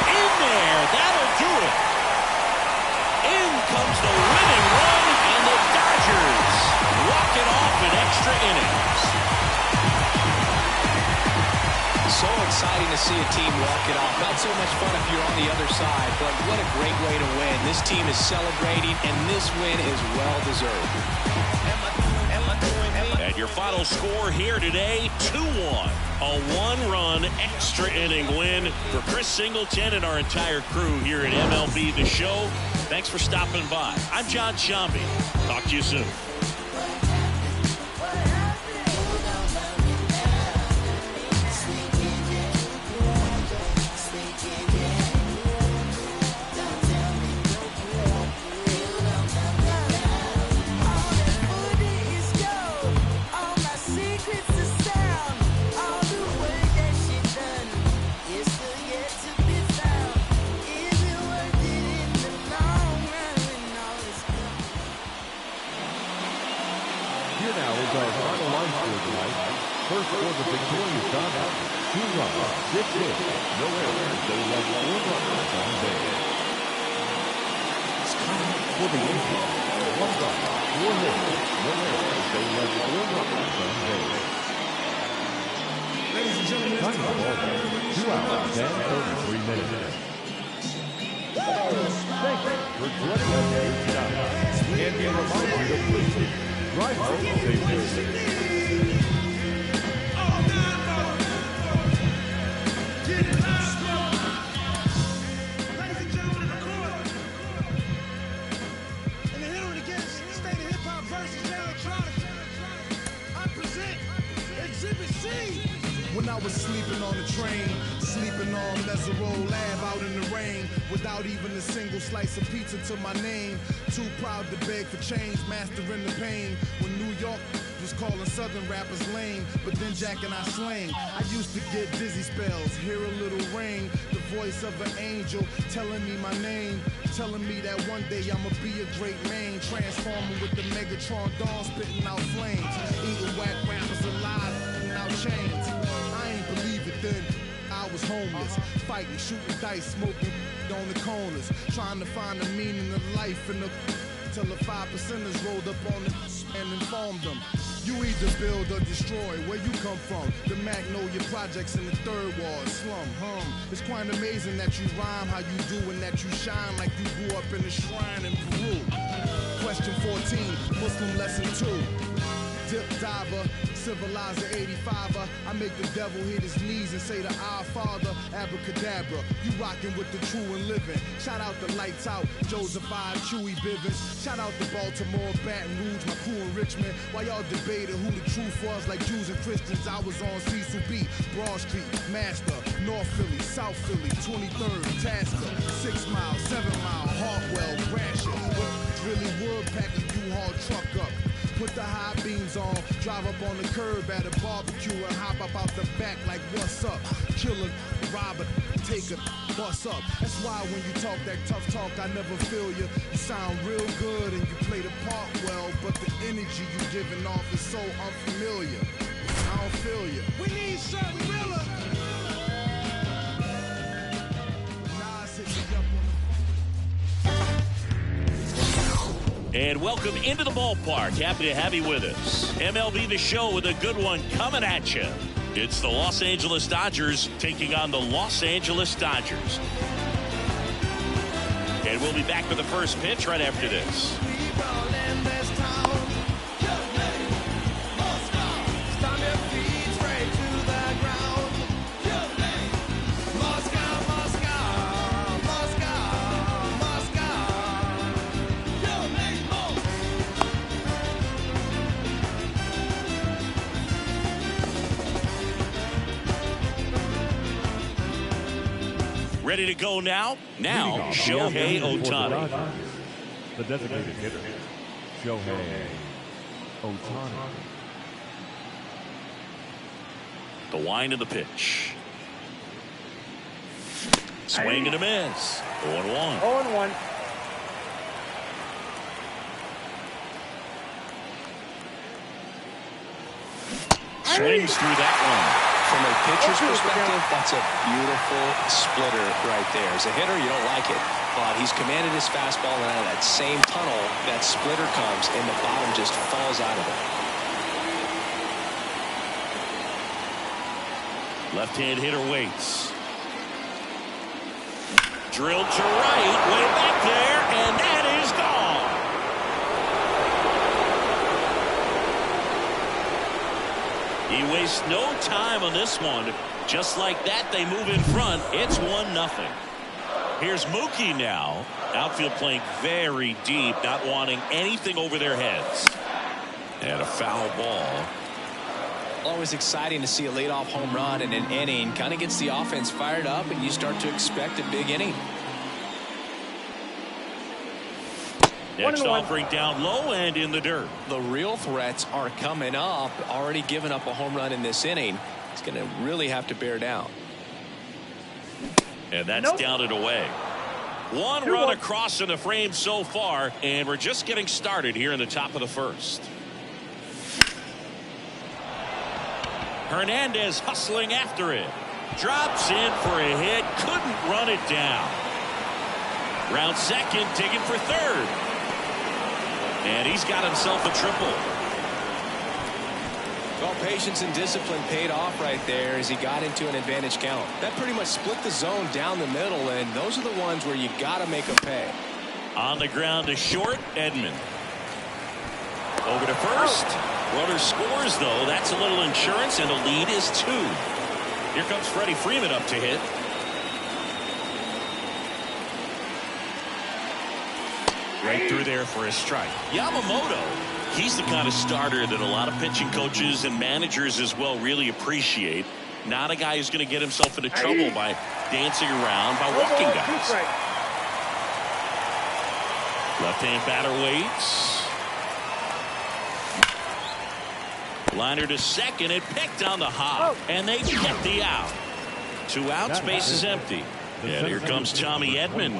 In there, that'll do it. In comes the winning run, and the Dodgers walk it off in extra innings. So exciting to see a team walk it off. Not so much fun if you're on the other side, but what a great way to win. This team is celebrating, and this win is well-deserved. And your final score here today, 2-1. A 1-run extra inning win for Chris Singleton and our entire crew here at MLB The Show. Thanks for stopping by. I'm John Shambi. Talk to you soon. Here now is our final line score tonight. First for the victorious Dodgers, 2 runs, 6 hits, no errors. They left 4 runners on base. For the Yankees, 1 run, 4 hits, no errors. They left 4 runners on base. Ladies and gentlemen, Time of the ball game, 2 hours and 33 minutes. Thank you for joining us here tonight. And we remind you to please drive home safely. When I was sleeping on the train, sleeping on Mesereau Lab out in the rain, without even a single slice of pizza to my name. Too proud to beg for change, mastering the pain. When New York was calling southern rappers lame, but then Jack and I slang. I used to get dizzy spells, hear a little rain, the voice of an angel telling me my name, telling me that one day I'ma be a great man, transforming with the Megatron dawn, spitting out flames, eating whack rappers alive, putting out chains. I ain't believe it then. I was homeless, fighting, shooting dice, smoking on the corners, trying to find the meaning of life in the till the 5%ers rolled up on it and informed them. You either build or destroy. Where you come from? The Magnolia Projects in the Third Ward slum. It's quite amazing that you rhyme how you do and that you shine like you grew up in a shrine in Peru. Question 14, Muslim lesson 2. Dip diver, civilizer 85er. I make the devil hit his knees and say to our Father, abracadabra. You rockin' with the true and living. Shout out the Lights Out, Joseph I, Chewy Bivens. Shout out to Baltimore, Baton Rouge, my crew in Richmond. While y'all debated who the truth was, like Jews and Christians, I was on Cecil B, Broad Street, Master, North Philly, South Philly, 23rd, Tasker, 6 Mile, 7 Mile, Hartwell, Gratiot. Really would pack a U-Haul truck up. Put the high beams on, drive up on the curb at a barbecue and hop up out the back like what's up? Killer, robber, take a bus up. That's why when you talk that tough talk, I never feel you. You sound real good and you play the part well, but the energy you giving off is so unfamiliar. I don't feel you. We need something realer. Nas hit me up on the And welcome into the ballpark. Happy to have you with us. MLB The Show with a good one coming at you. It's the Los Angeles Dodgers taking on the Los Angeles Dodgers. And we'll be back with the first pitch right after this. Ready to go now? Now, Shohei Ohtani. The designated hitter, Shohei Ohtani. The wind of the pitch. Swing and a miss. 0-1. 0-1. Swings through that one. From a pitcher's perspective, that's a beautiful splitter right there. As a hitter, you don't like it, but he's commanded his fastball, and out of that same tunnel, that splitter comes, and the bottom just falls out of it. Left-hand hitter waits. Drilled to right, way back there, and that is gone. He wastes no time on this one. Just like that, they move in front. It's 1-0. Here's Mookie now. Outfield playing very deep, not wanting anything over their heads. And a foul ball. Always exciting to see a leadoff home run in an inning. Kind of gets the offense fired up, and you start to expect a big inning. Next offering down low and in the dirt. The real threats are coming up. Already given up a home run in this inning. He's going to really have to bear down. And that's down and away. One run across in the frame so far, and we're just getting started here in the top of the first. Hernandez hustling after it. Drops in for a hit. Couldn't run it down. Round second, digging for third. And he's got himself a triple. Well, patience and discipline paid off right there as he got into an advantage count. That pretty much split the zone down the middle, and those are the ones where you got to make them pay. On the ground to short, Edman. Over to first. Runner scores, though. That's a little insurance, and the lead is 2. Here comes Freddie Freeman up to hit. Right through there for a strike. Yamamoto, he's the kind of starter that a lot of pitching coaches and managers as well really appreciate. Not a guy who's going to get himself into trouble by dancing around, by walking guys. Left-hand batter waits. Liner to second. It picked on the hop, and they get the out. 2 outs, base is empty. And here comes Tommy Edman.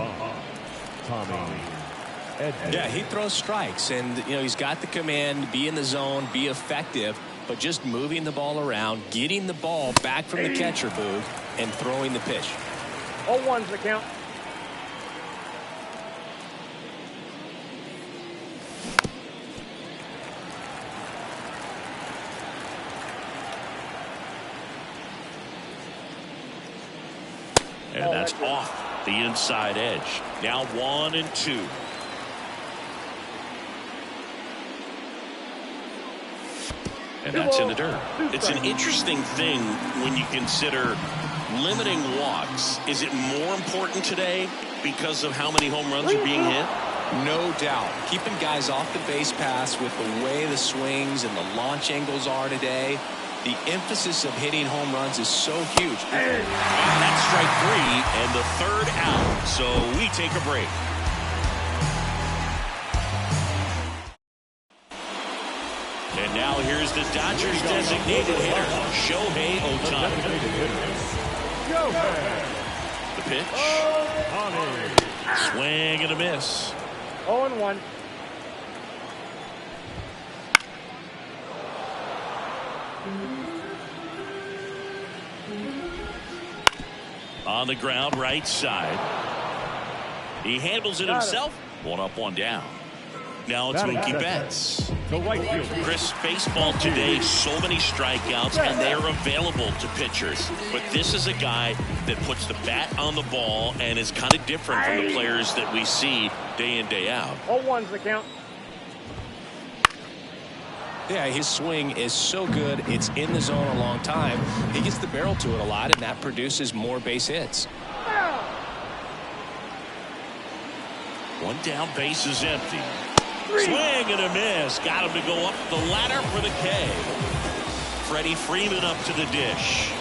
Yeah, he throws strikes, and he's got the command, be in the zone, be effective, but just moving the ball around, getting the ball back from the catcher booth, and throwing the pitch. 0-1's the count. And that's off the inside edge. Now 1-2. And that's in the dirt. It's an interesting thing when you consider limiting walks. Is it more important today because of how many home runs are being hit? No doubt. Keeping guys off the base paths with the way the swings and the launch angles are today, the emphasis of hitting home runs is so huge. And that's strike 3 and the 3rd out. So we take a break. And now here's the Dodgers designated hitter, Shohei Ohtani. The pitch. Swing and a miss. 0-1. On the ground, right side. He handles it himself. 1 up, 1 down. Now it's Mookie Betts. Chris, baseball today, so many strikeouts, and they are available to pitchers. But this is a guy that puts the bat on the ball and is kind of different from the players that we see day in, day out. 0-1's the count. Yeah, his swing is so good. It's in the zone a long time. He gets the barrel to it a lot, and that produces more base hits. 1 down, base is empty. Swing and a miss. Got him to go up the ladder for the K. Freddie Freeman up to the dish.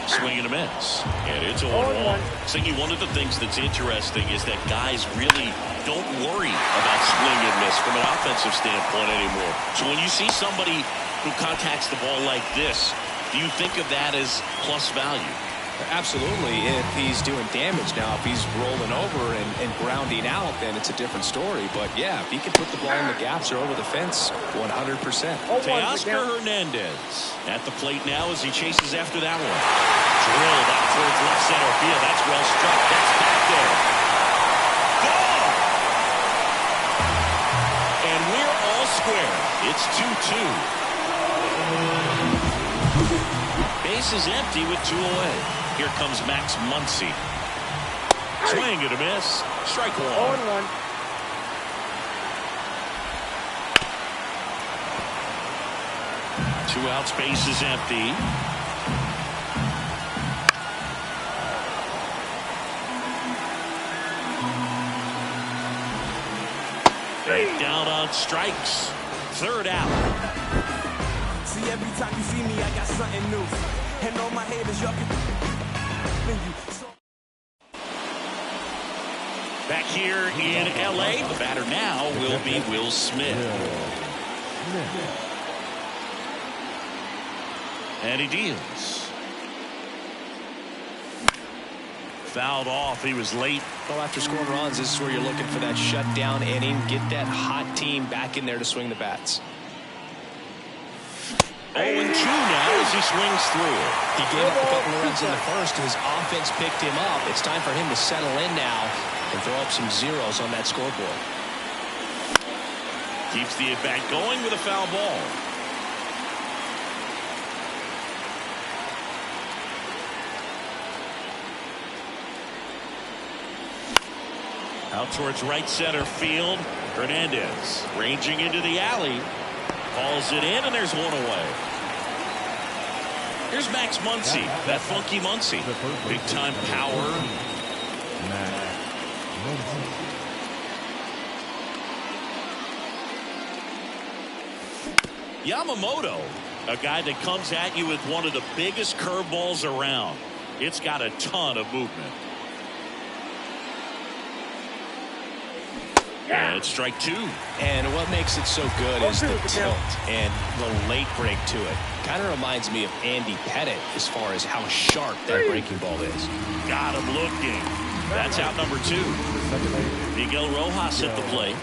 Swing and a miss. And it's 0-1. Singy, one of the things that's interesting is that guys really don't worry about swing and miss from an offensive standpoint anymore. So when you see somebody who contacts the ball like this, do you think of that as plus value? Absolutely, if he's doing damage. Now, if he's rolling over and grounding out, then it's a different story. But, yeah, if he can put the ball in the gaps or over the fence, 100%. Teoscar Hernandez at the plate now as he chases after that one. Drilled out towards left center field. That's well struck. That's back there. Gone! And we're all square. It's 2-2. Base is empty with 2 away. Here comes Max Muncy. Swing and a miss. Strike 1. 0-1. Two outs, base is empty. Right down on strikes. 3rd out. See, every time you see me, I got something new. And all my haters, y'all can. Back here in L.A., the batter now will be Will Smith. And he deals. Fouled off. He was late. Well, after scoring runs, this is where you're looking for that shutdown inning. Get that hot team back in there to swing the bats. 0-2 now as he swings through. He gave up a couple of runs in the first. His offense picked him up. It's time for him to settle in now and throw up some zeros on that scoreboard. Keeps the at-bat going with a foul ball. Out towards right center field. Hernandez ranging into the alley. Calls it in, and there's one away. Here's Max Muncy, that funky Muncy. Big-time power. Yamamoto, a guy that comes at you with one of the biggest curveballs around. It's got a ton of movement. And it's strike two. And what makes it so good is the tilt and the late break to it. Kind of reminds me of Andy Pettitte as far as how sharp that breaking ball is. Got him looking. That's out number two. Miguel Rojas at the plate.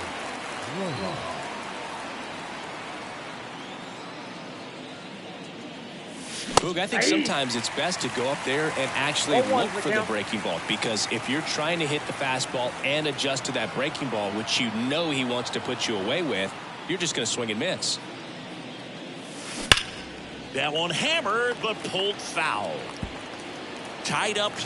Boog, I think sometimes it's best to go up there and actually look for the breaking ball, because if you're trying to hit the fastball and adjust to that breaking ball, which you know he wants to put you away with, you're just going to swing and miss. That one hammered but pulled foul. Tied up here.